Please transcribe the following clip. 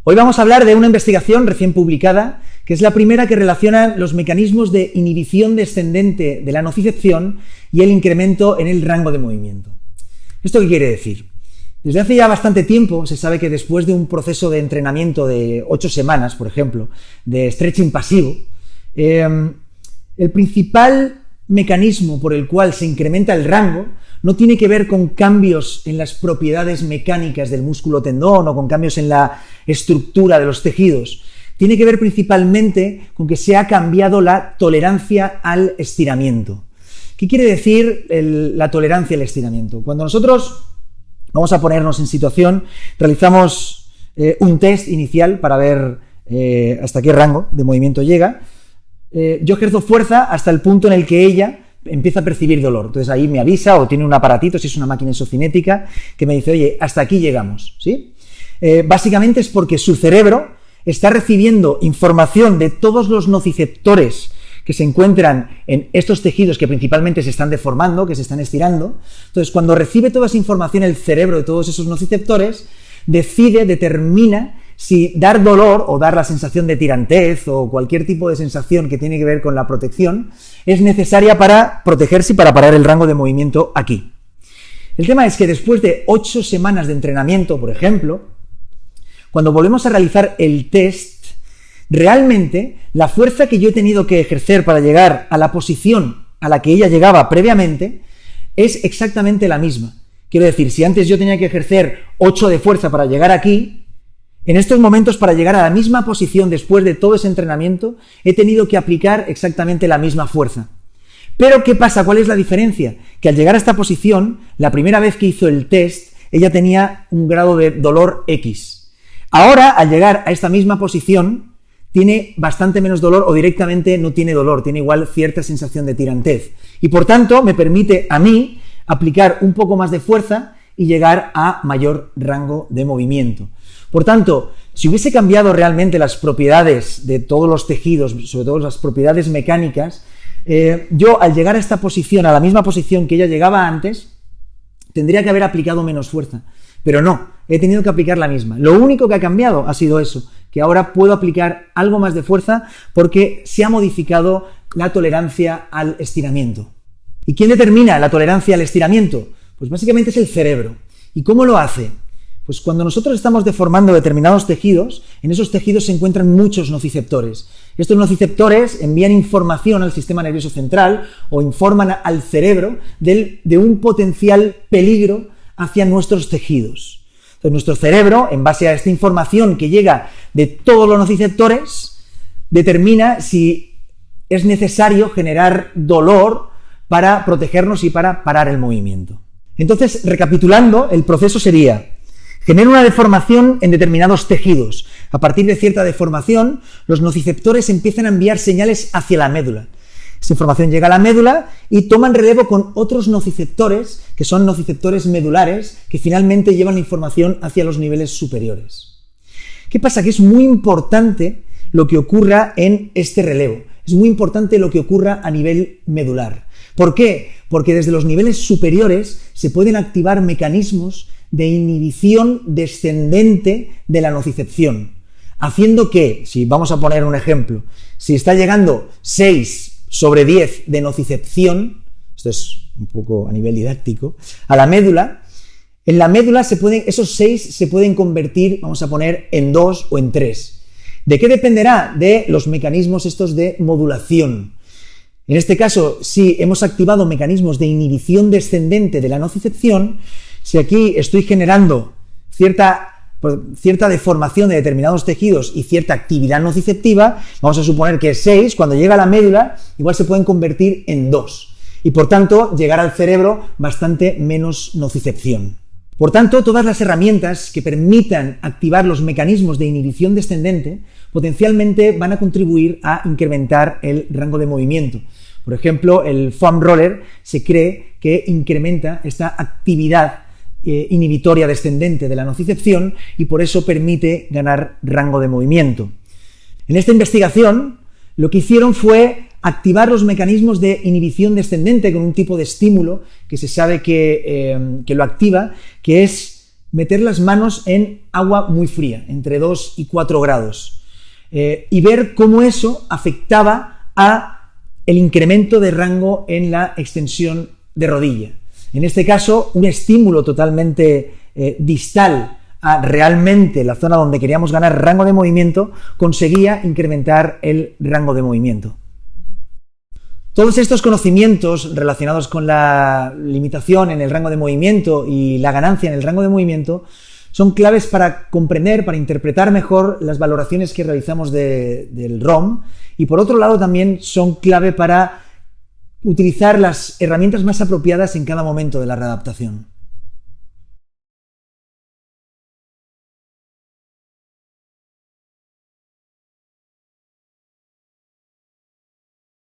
Hoy vamos a hablar de una investigación recién publicada, que es la primera que relaciona los mecanismos de inhibición descendente de la nocicepción y el incremento en el rango de movimiento. ¿Esto qué quiere decir? Desde hace ya bastante tiempo se sabe que después de un proceso de entrenamiento de 8 semanas, por ejemplo, de stretching pasivo, el principal mecanismo por el cual se incrementa el rango no tiene que ver con cambios en las propiedades mecánicas del músculo tendón o con cambios en la estructura de los tejidos. Tiene que ver principalmente con que se ha cambiado la tolerancia al estiramiento. ¿Qué quiere decir la tolerancia al estiramiento? Cuando nosotros vamos a ponernos en situación, realizamos un test inicial para ver hasta qué rango de movimiento llega. Yo ejerzo fuerza hasta el punto en el que ella empieza a percibir dolor. Entonces ahí me avisa o tiene un aparatito, si es una máquina isocinética, que me dice, oye, hasta aquí llegamos, ¿sí? Básicamente es porque su cerebro está recibiendo información de todos los nociceptores que se encuentran en estos tejidos que principalmente se están deformando, que se están estirando. Entonces, cuando recibe toda esa información el cerebro de todos esos nociceptores, determina si dar dolor o dar la sensación de tirantez o cualquier tipo de sensación que tiene que ver con la protección es necesaria para protegerse y para parar el rango de movimiento aquí. El tema es que después de 8 semanas de entrenamiento, por ejemplo, cuando volvemos a realizar el test, realmente la fuerza que yo he tenido que ejercer para llegar a la posición a la que ella llegaba previamente es exactamente la misma. Quiero decir, si antes yo tenía que ejercer 8 de fuerza para llegar aquí, en estos momentos, para llegar a la misma posición después de todo ese entrenamiento, he tenido que aplicar exactamente la misma fuerza. Pero, ¿qué pasa? ¿Cuál es la diferencia? Que al llegar a esta posición, la primera vez que hizo el test, ella tenía un grado de dolor X. Ahora, al llegar a esta misma posición, tiene bastante menos dolor o directamente no tiene dolor, tiene igual cierta sensación de tirantez. Y por tanto, me permite a mí aplicar un poco más de fuerza y llegar a mayor rango de movimiento. Por tanto, si hubiese cambiado realmente las propiedades de todos los tejidos, sobre todo las propiedades mecánicas, yo al llegar a esta posición, a la misma posición que ella llegaba antes, tendría que haber aplicado menos fuerza. Pero no, he tenido que aplicar la misma. Lo único que ha cambiado ha sido eso, que ahora puedo aplicar algo más de fuerza porque se ha modificado la tolerancia al estiramiento. ¿Y quién determina la tolerancia al estiramiento? Pues básicamente es el cerebro. ¿Y cómo lo hace? Pues cuando nosotros estamos deformando determinados tejidos, en esos tejidos se encuentran muchos nociceptores. Estos nociceptores envían información al sistema nervioso central o informan al cerebro de un potencial peligro hacia nuestros tejidos. Entonces, nuestro cerebro, en base a esta información que llega de todos los nociceptores, determina si es necesario generar dolor para protegernos y para parar el movimiento. Entonces, recapitulando, el proceso sería: genera una deformación en determinados tejidos. A partir de cierta deformación, los nociceptores empiezan a enviar señales hacia la médula. Esta información llega a la médula y toman relevo con otros nociceptores, que son nociceptores medulares, que finalmente llevan la información hacia los niveles superiores. ¿Qué pasa? Que es muy importante lo que ocurra en este relevo. Es muy importante lo que ocurra a nivel medular. ¿Por qué? Porque desde los niveles superiores se pueden activar mecanismos de inhibición descendente de la nocicepción, haciendo que, si vamos a poner un ejemplo, si está llegando 6/10 de nocicepción, esto es un poco a nivel didáctico, a la médula, en la médula esos 6 se pueden convertir, vamos a poner, en 2 o en 3. ¿De qué dependerá? De los mecanismos estos de modulación. En este caso, si hemos activado mecanismos de inhibición descendente de la nocicepción, si aquí estoy generando cierta deformación de determinados tejidos y cierta actividad nociceptiva, vamos a suponer que 6, cuando llega a la médula, igual se pueden convertir en 2. Y por tanto, llegar al cerebro bastante menos nocicepción. Por tanto, todas las herramientas que permitan activar los mecanismos de inhibición descendente potencialmente van a contribuir a incrementar el rango de movimiento. Por ejemplo, el foam roller se cree que incrementa esta actividad inhibitoria descendente de la nocicepción y por eso permite ganar rango de movimiento. En esta investigación, lo que hicieron fue activar los mecanismos de inhibición descendente con un tipo de estímulo que se sabe que lo activa, que es meter las manos en agua muy fría, entre 2 y 4 grados, y ver cómo eso afectaba a el incremento de rango en la extensión de rodilla. En este caso, un estímulo totalmente distal a realmente la zona donde queríamos ganar rango de movimiento, conseguía incrementar el rango de movimiento. Todos estos conocimientos relacionados con la limitación en el rango de movimiento y la ganancia en el rango de movimiento son claves para comprender, para interpretar mejor las valoraciones que realizamos del ROM, y por otro lado también son clave para utilizar las herramientas más apropiadas en cada momento de la readaptación.